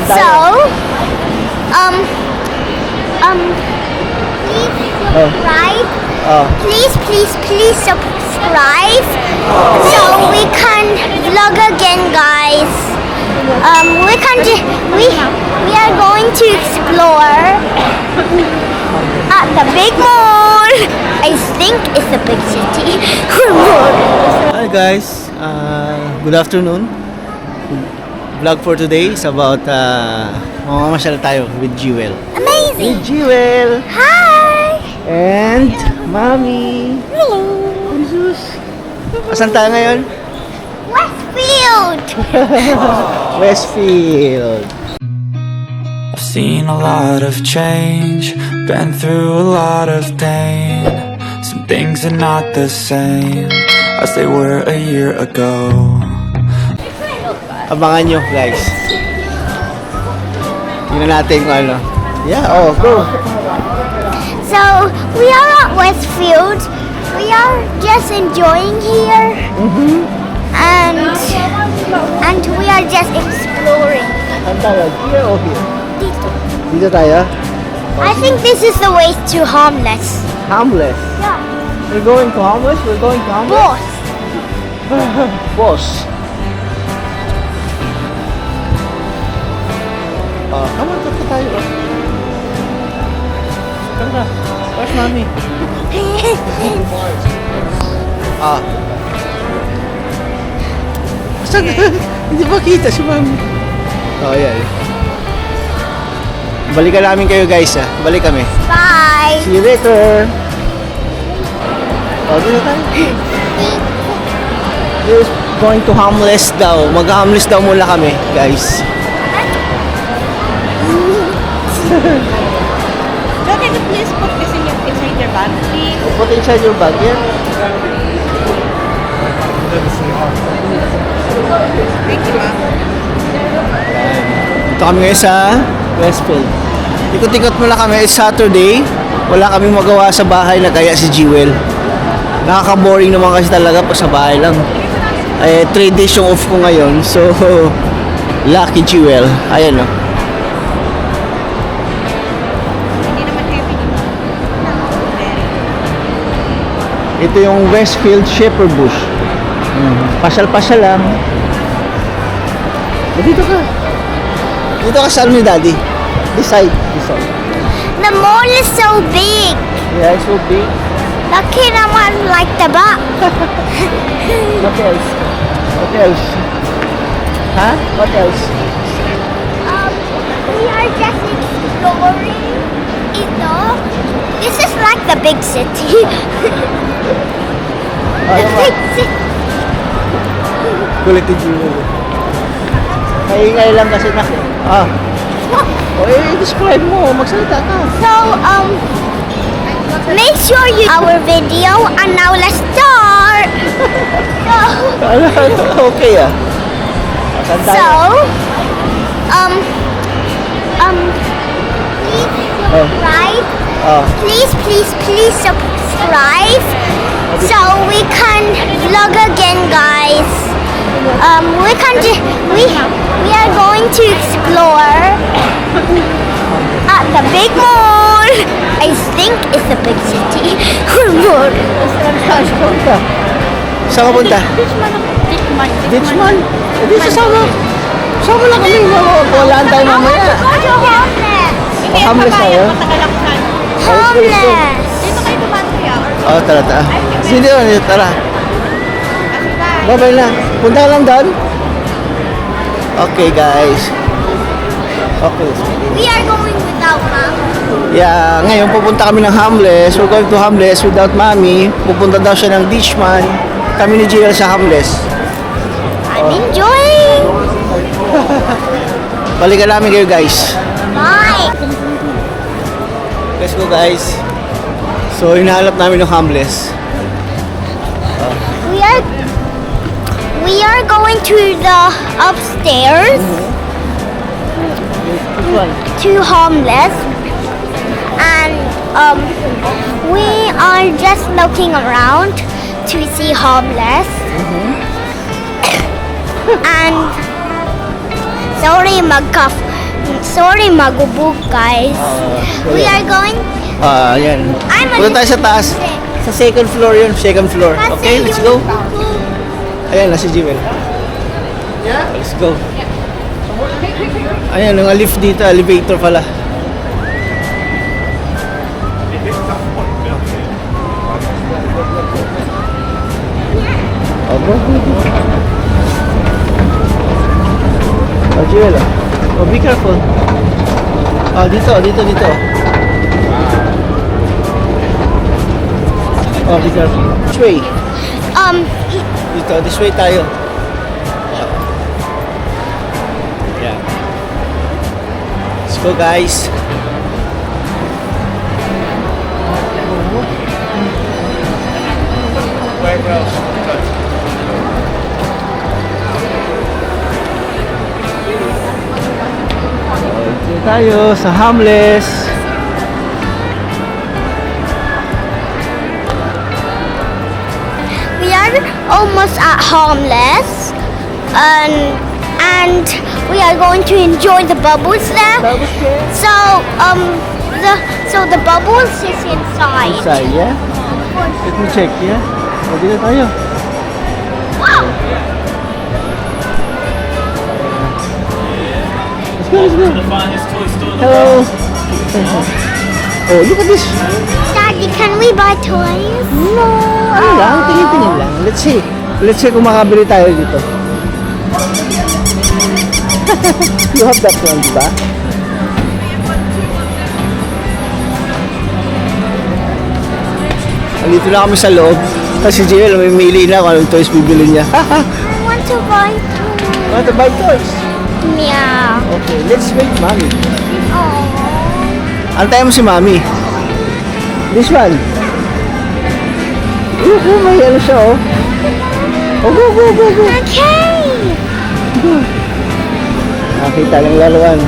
So, please subscribe. Please subscribe. So we can vlog again, guys. We are going to explore at the big mall. I think it's a big city. Hi guys, good afternoon. Vlog for today is about mamamasyal tayo with Jewel. Amazing. With Jewel Hi. and Mommy. Hello. Jesus. Asan tayo ngayon? Westfield. Westfield. I've seen a lot of change, been through a lot of pain. Some things are not the same as they were a year ago. Abangan nyo guys. Tingnan natin kung ano. Yeah, oh, go. So we are at Westfield. We are just enjoying here, and we are just exploring. Saan tayo? Here or here? Dito. Dito tayo? I think this is the way to Homeless. Harmless. Yeah. We're going to Harmless? We're going to Harmless? Boss. Boss. Come on, tatlo tayo. Come na. Where's Mommy? Saan? Hindi ba kita si Mommy? Oh, yeah. Balikan namin kayo guys Balik kami. Bye. See you later. Oh, dito tayo. We're going to Harmless daw. Mag-Harmless daw muna kami, guys. Can you please put this inside your bag, please? Put inside your bag here. Thank you, ma'am. Ito kami ngayon sa Westfield. Ikot-ikot muna kami. It's Saturday. Wala kaming magawa sa bahay na kaya si Jewel. Nakaka-boring naman kasi talaga pa sa bahay lang. 3 days yung off ko ngayon. So, lucky Jewel. Ayan o. Hindi naman heavy, di ba? Ito yung Westfield Shepherd Bush. Pasyal-pasyal lang. Dito ka. Dito ka sa ano ni Daddy. This side. This side. The mall is so big. Yeah, it's so big. Laki naman like the back. What else? What else? Huh? What else? We are just exploring. Ito. This is like the big city. The big city. Kulit ni Jewel. Maingay lang kasi na. Describe mo. Magsalita ka. So, make sure you our video, and now let's start. Okay Saan tayo? So, please subscribe. Please subscribe. So we can vlog again, guys. We are going to explore at the big mall. I think it's a big city. Saan ka punta? Ditchman? Hindi, sasama lang kami. Walaan tayo mamaya. Homeless tayo? Homeless. Dito kayo tumataya. Oh, tara. Sige, tara. Bye-bye na. Punta ka lang doon? Okay, guys. Okay. We are going without mom. Yeah, ngayon pupunta kami ng Harmless. We're going to Harmless without Mommy. Pupunta daw siya ng Ditchman. Kami ni Jill sa Harmless. I'm enjoying. Balikan namin kayo, guys. Bye. Let's go, guys. So, hinahanap namin ng Harmless. We are going to the upstairs to Homeless, and we are just looking around to see Homeless. And sorry, Sorry, magubog, guys. We are going. Ayan. I'm a Punta tayo sa taas. Sa second floor yun. Second floor. Okay, let's go. Ayan, nasa Jewel. Let's go. Ayan, yung lift dito. Elevator pala. Oh, go. Oh, Jewel. Oh, be careful. Oh, dito. Oh, be careful. Which way? Dito, this way tayo. Yeah. Let's go, guys. Dito tayo sa Harmless. We are almost at Harmless, and we are going to enjoy the bubbles there. So the bubbles is inside. Inside, yeah? Let me check, yeah? O, dito tayo. Wow! Let's go. Hello. Oh, look at this. Daddy, can we buy toys? No. Ano lang? Tingin-tingin lang. Let's see. Let's see kung makabili tayo dito. You have that one, di ba? Andito na kami sa loob. Kasi si Jiel, may mili na kung anong toys bibili niya. I want to buy toys. Want to buy toys? Meow. Okay, let's wait, Mommy. Oh. Antayin mo si Mommy. This one. May ano siya, oh. Oh, go. Okay. Nakita ng laruan.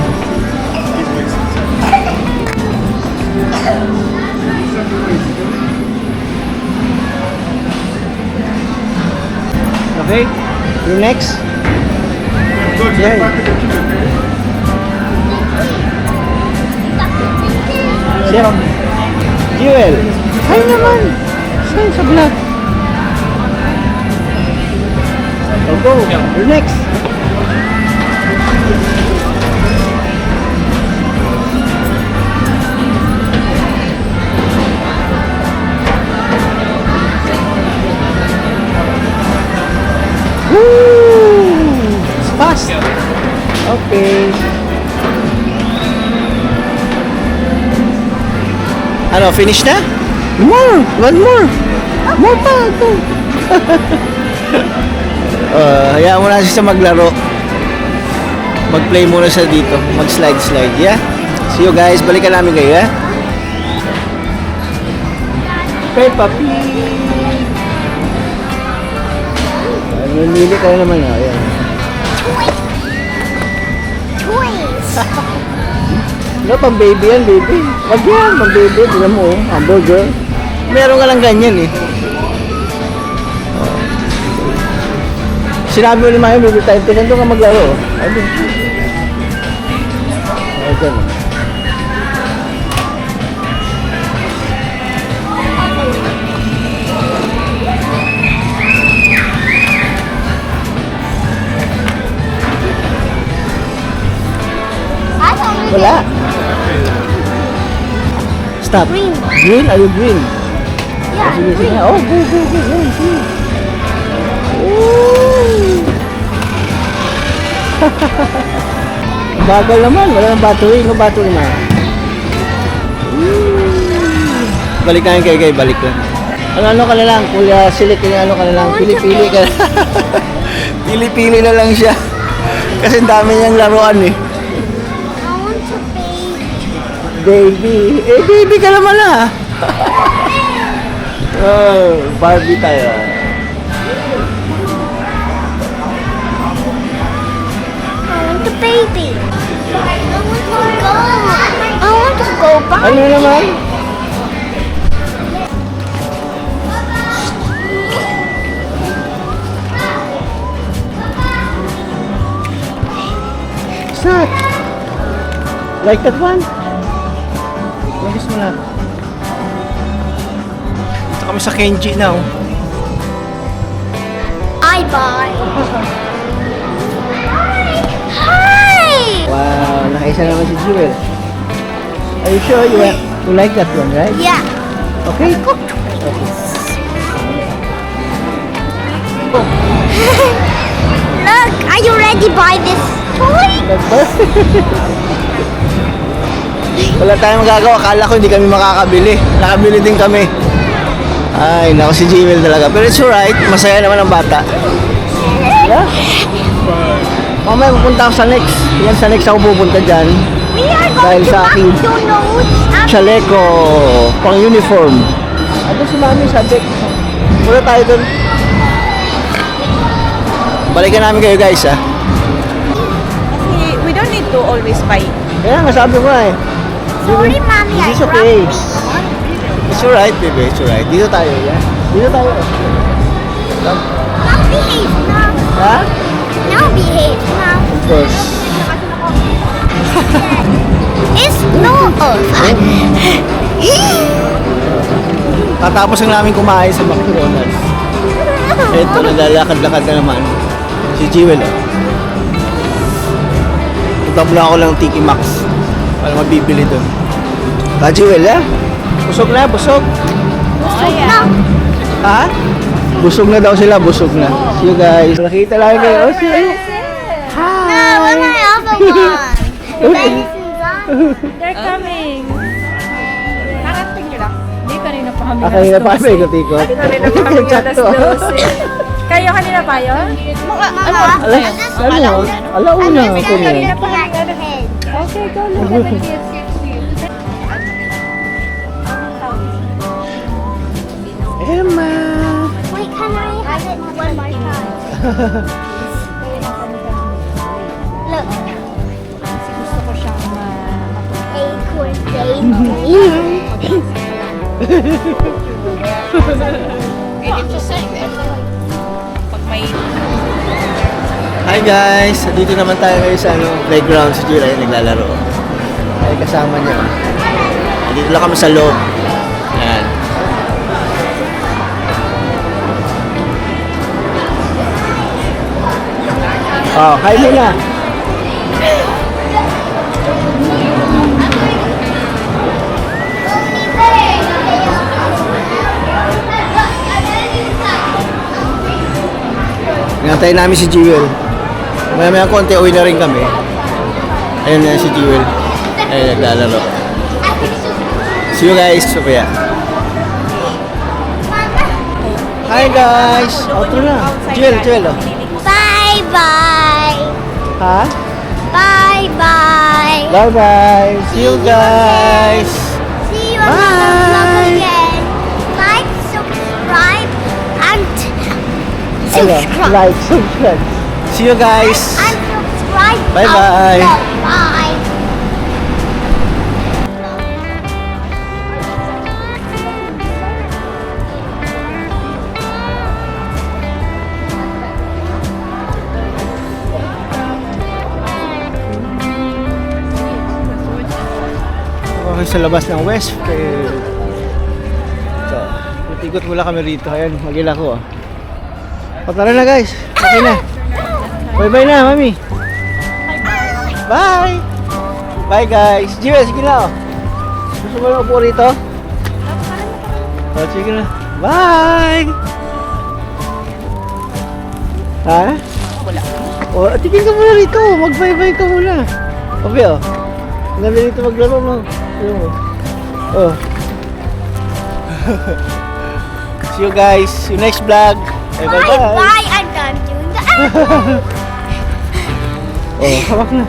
Okay, you next. Yeah. Siya. Jewel. Ay naman. Saan sa vlog? Go. You're next. Woo! It's fast. Okay. Ano, finish na? More! One more! More pa! Go! Hayaan mo na siya maglaro. Mag-play muna siya dito. Mag-slide-slide, yeah? See you guys. Balikan namin kayo, yeah? Peppa Pig! Mamili ka naman, ayan. Toys. Ano, pang baby yan, baby. Wag yan, pang baby. Tignan mo, hamburger. Meron ka lang ganyan, eh. Sinabi mo ni Maya, baby time. Tignan doon ka maglaro. Ano? Ayan. Wala. Stop. Green. Green? Are you green? Yeah, Sige, sige. green. Oh, go. Ooh. Bagal naman. Wala nang battery. No battery na. Balik na yung kay balik na. Ano ka na lang. Kuya Silik, ano ka na lang. Pili-pili ka na. Pili-pili na lang siya. Kasi dami niyang laruan eh. I want to Baby. Eh, baby ka naman ah. Oh, Barbie tayo. baby. I want to go back. Ano naman? What's that? Like that one? Gusto mo na. Dito kami sa Kenji now. I buy. Hi! Wow, nakaisa naman si Jewel. Are you sure you like that one, right? Yeah. Okay. Look, are you ready to buy this toy? Wala tayong magagawa. Akala ko hindi kami makakabili. Nakabili din kami. Ay, naku si Jewel talaga. Pero it's alright. Masaya naman ang bata. Yeah. Mamaya pupunta ako sa next. Yan sa next ako pupunta dyan. We are Dahil going to sa akin. McDonald's. Chaleco. Pang uniform. Ano si Mami sabi? Muna tayo dun. Balikan namin kayo guys ha. Kasi we don't need to always buy. Kaya nga sabi ko eh. Sorry, Mommy, I It's okay. dropped It's alright, baby. It's alright. Dito tayo, yeah? Dito tayo. Now behave now. Ha? Now behave now. Of course. It's no Tatapos lang namin kumain sa McDonald's. Ito, naglalakad-lakad na naman. Si Jewel, oh. Punta mo lang ako ng Tiki Max para mabibili doon. Jewel, ha? Busog na, busog. now. Ha? Busog na daw sila, busog na. See you guys. Nakita lang kayo. Oh, see you. No, where's my other one? Benson's on. They're coming. Narating nyo lang. Hindi, kanina pa kami. Kanina pa kami ikot-ikot. Kanina pa kami alas 12. Kayo kanina pa yun? Alauna ako niya. Kanina pa kami alas. Okay, go. Look at the kids. Emma! Wait, can I have it one more time? Look. Gusto ko siyang Acorn baby. pag may... Hi guys! Dito naman tayo ngayon sa playground. Si Jewel ay naglalaro. Ay kasama niya. Dito lang kami sa loob. Yan. Oh, hi muna! Hinantayin namin si Jewel. Maya konti, uwi na rin kami. Ayun na si Jewel. Ayun, naglalaro. See you guys. Sophia. Hi guys! Outro na. Jewel, oh. Bye-bye. Ha? Bye-bye. Bye-bye. See you guys. See you on another vlog again. Like, subscribe, and subscribe. Like, subscribe. See you guys. And subscribe. Bye-bye. Bye. Okay, sa labas ng Westfield. So, ikot mula kami rito. Ayan, magila ko. O, tara na guys. Okay na. Bye-bye na, mami. Bye! Bye guys. Jewel, sige na. Gusto mo na upo rito? O, sige na. Bye! Ha? Wala. O, tigil ka muna rito. Mag-bye-bye ka muna. Okay, o. Ang ganda dito maglaro, no? Ayun, o. Oh. See you guys. See you next vlog. Bye-bye. Bye-bye. I'm done doing the Oh, hawak na.